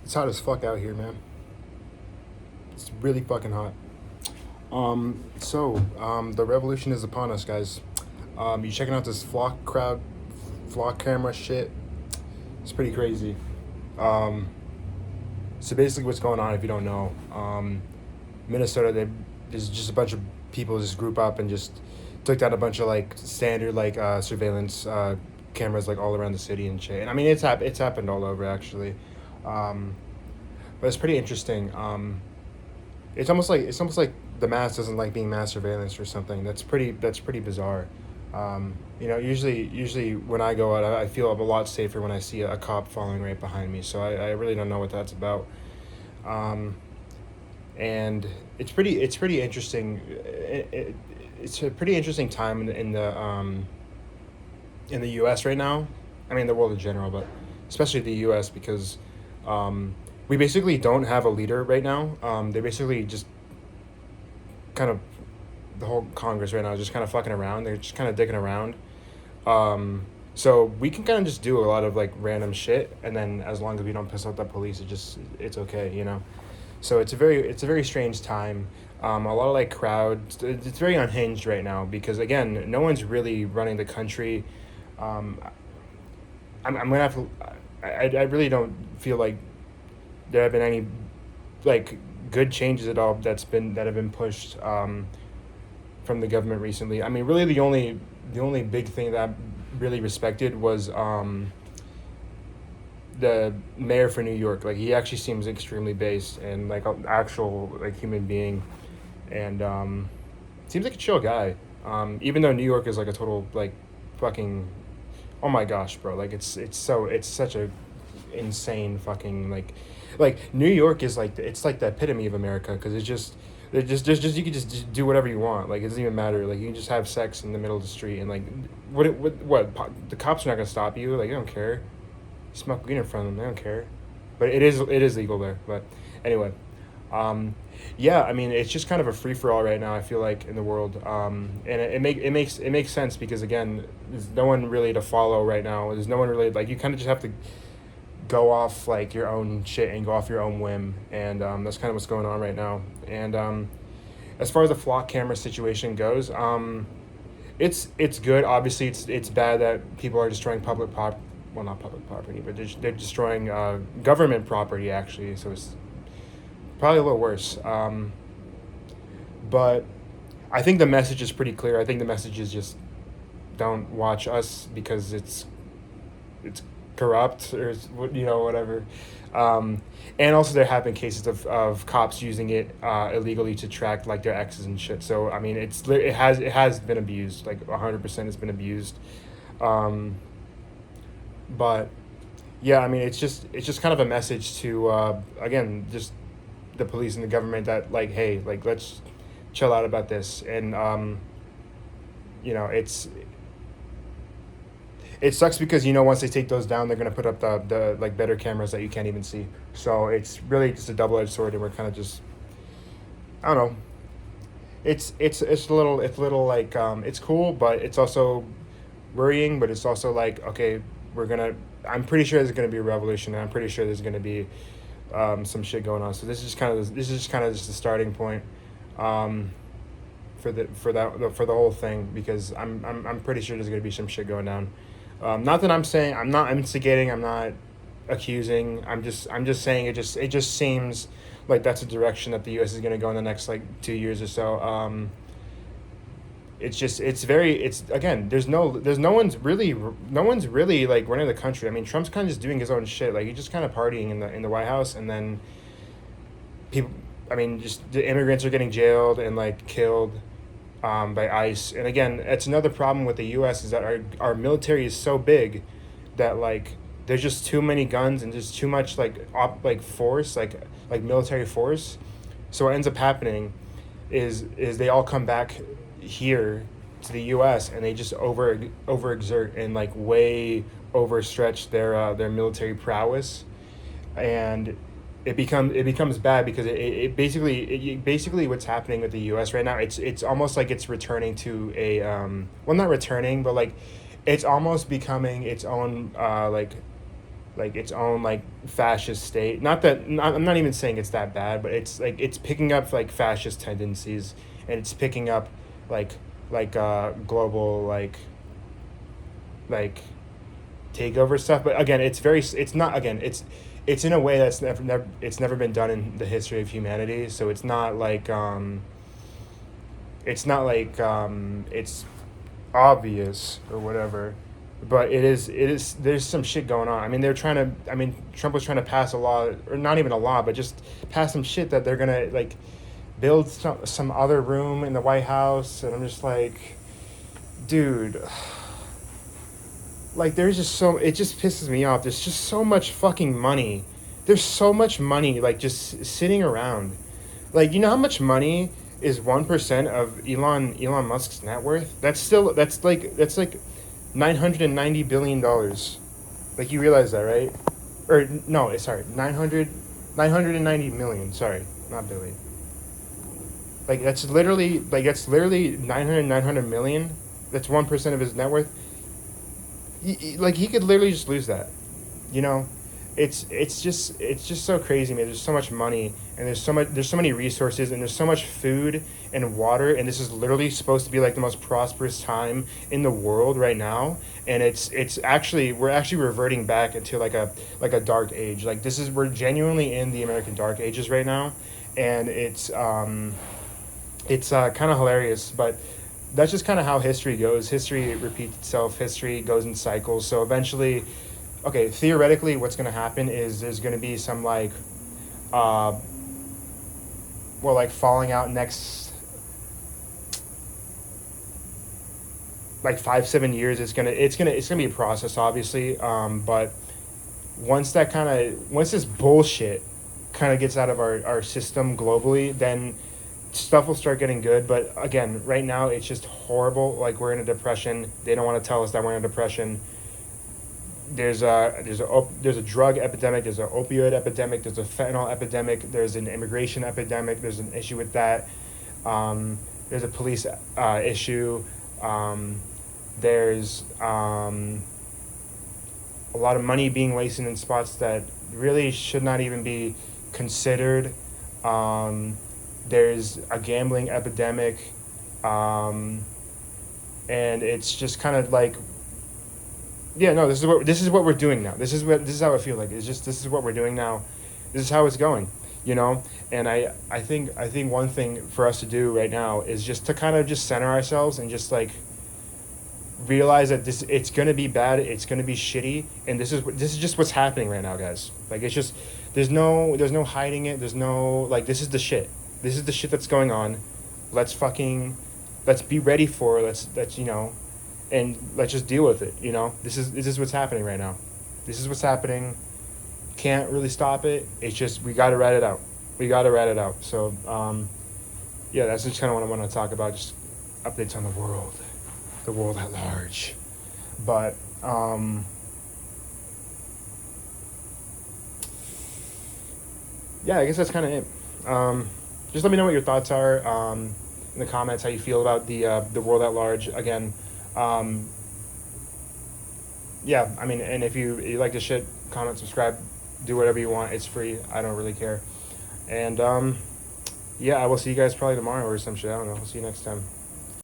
It's hot as fuck out here, man. It's really fucking hot. The revolution is upon us, guys. You checking out this flock camera shit? It's pretty crazy. Um, so basically, what's going on? If you don't know, Minnesota, there's just a bunch of people just group up and just took down a bunch of like standard surveillance cameras like all around the city and shit. And I mean, it's happened all over actually. Um, but it's pretty interesting. It's almost like the mass doesn't like being mass surveillance or something. That's pretty bizarre. Usually when I go out, I feel I'm a lot safer when I see a cop following right behind me. So I really don't know what that's about. Um, and it's pretty interesting. It's a pretty interesting time in the U.S. right now. I mean, the world in general, but especially the U.S. because um, we basically don't have a leader right now. They basically just kind of the whole Congress right now is just kind of fucking around. They're just kind of dicking around. So we can kind of just do a lot of like random shit, and then as long as we don't piss off the police, it's okay, you know. So it's a very strange time. A lot of like crowds. It's very unhinged right now because again, no one's really running the country. Um, I'm gonna have to. I really don't feel like there have been any like good changes at all that have been pushed from the government recently. I mean, really the only big thing that I really respected was the mayor for New York. Like he actually seems extremely based and like an actual like human being, and seems like a chill guy. Even though New York is like a total like fucking oh my gosh, bro. Like it's such a insane fucking like New York is like it's like the epitome of America because it's just you can just do whatever you want. Like it doesn't even matter. Like you can just have sex in the middle of the street and like the cops are not gonna stop you. Like they don't care. Smoke weed in front of them. They don't care. But it is legal there. But anyway, um, yeah. I mean, it's just kind of a free for all right now. I feel like in the world, and it makes sense because again, there's no one really to follow right now. There's no one really like you kind of just have to go off like your own shit and go off your own whim, and that's kind of what's going on right now. And as far as the flock camera situation goes, it's good. Obviously, it's bad that people are destroying well, not public property, but they're destroying government property actually. So it's probably a little worse. But I think the message is pretty clear. I think the message is just don't watch us because it's corrupt or whatever. Um, and also there have been cases of cops using it illegally to track like their exes and shit. So I mean it has been abused like 100% it's been abused. Um, but yeah, I mean it's just kind of a message to again just the police and the government that like hey like let's chill out about this and it's it sucks because once they take those down they're going to put up the like better cameras that you can't even see, so it's really just a double-edged sword and we're kind of just I don't know. It's a little like it's cool but it's also worrying, but it's also like okay we're gonna I'm pretty sure there's going to be a revolution and I'm pretty sure there's going to be some shit going on, so this is just kind of just the starting point um, for the whole thing because I'm pretty sure there's gonna be some shit going down. Not that I'm saying I'm not instigating. I'm not accusing. I'm just saying it just seems like that's a direction that the U.S. is gonna go in the next like 2 years or so. It's again there's no one's really like running the country. I mean Trump's kind of just doing his own shit. Like he's just kind of partying in the White House and then people. I mean just the immigrants are getting jailed and like killed by ICE. And again, it's another problem with the U.S. is that our military is so big that like there's just too many guns and just too much like force like military force. So what ends up happening is they all come back here to the U.S. and they just overexert and like way overstretch their military prowess, and it becomes bad because it basically what's happening with the U.S. right now it's almost like it's returning to a well not returning but like it's almost becoming its own like like its own like fascist state. Not that I'm not even saying it's that bad, but it's like it's picking up like fascist tendencies, and it's picking up like global like takeover stuff. But again, it's not again it's in a way that's it's never been done in the history of humanity. So it's obvious or whatever, but it is there's some shit going on. I mean, Trump was trying to pass a law, or not even a law, but just pass some shit that they're gonna like build some other room in the White House, and I'm just like, dude, like there's just so it just pisses me off. There's just so much fucking money. There's so much money like just sitting around. Like, you know how much money is 1% of Elon Musk's net worth? That's like $990 billion. Like, you realize that, right? Or no, sorry, 990 million. Sorry, not billion. Like that's literally 900 million. That's 1% of his net worth. Like, he could literally just lose that, you know. It's just so crazy, man. There's so much money, and there's so many resources, and there's so much food and water, and this is literally supposed to be like the most prosperous time in the world right now. And it's actually we're actually reverting back into like a dark age. Like, we're genuinely in the American dark ages right now. And it's kind of hilarious, but that's just kind of how history goes. History repeats itself. History goes in cycles. So eventually, okay, theoretically, what's going to happen is there's going to be some uh, like falling out next like 5-7 years. It's gonna be a process, obviously. But once this bullshit kind of gets out of our system globally, then stuff will start getting good. But again, right now it's just horrible. Like, we're in a depression. They don't want to tell us that we're in a depression. There's a drug epidemic. There's an opioid epidemic. There's a fentanyl epidemic. There's an immigration epidemic. There's an issue with that. There's a police issue. There's a lot of money being wasted in spots that really should not even be considered. There's a gambling epidemic, and it's just kind of like, yeah, no, this is what we're doing now. This is how I feel like. It's just this is what we're doing now. This is how it's going, you know. And I think one thing for us to do right now is just to kind of just center ourselves and just like realize that it's gonna be bad, it's gonna be shitty, and this is just what's happening right now, guys. Like, it's just there's no hiding it. There's no, like, this is the shit. This is the shit that's going on. Let's be ready for it. Let's and let's just deal with it. This is what's happening right now. This is what's happening. Can't really stop it. It's just we got to rat it out. So yeah, that's just kind of what I want to talk about. Just updates on the world at large. But yeah, I guess that's kind of it. Just let me know what your thoughts are in the comments. How you feel about the world at large. Again, yeah. I mean, and if you like this shit, comment, subscribe, do whatever you want. It's free. I don't really care. And yeah, I will see you guys probably tomorrow or some shit. I don't know. I'll see you next time.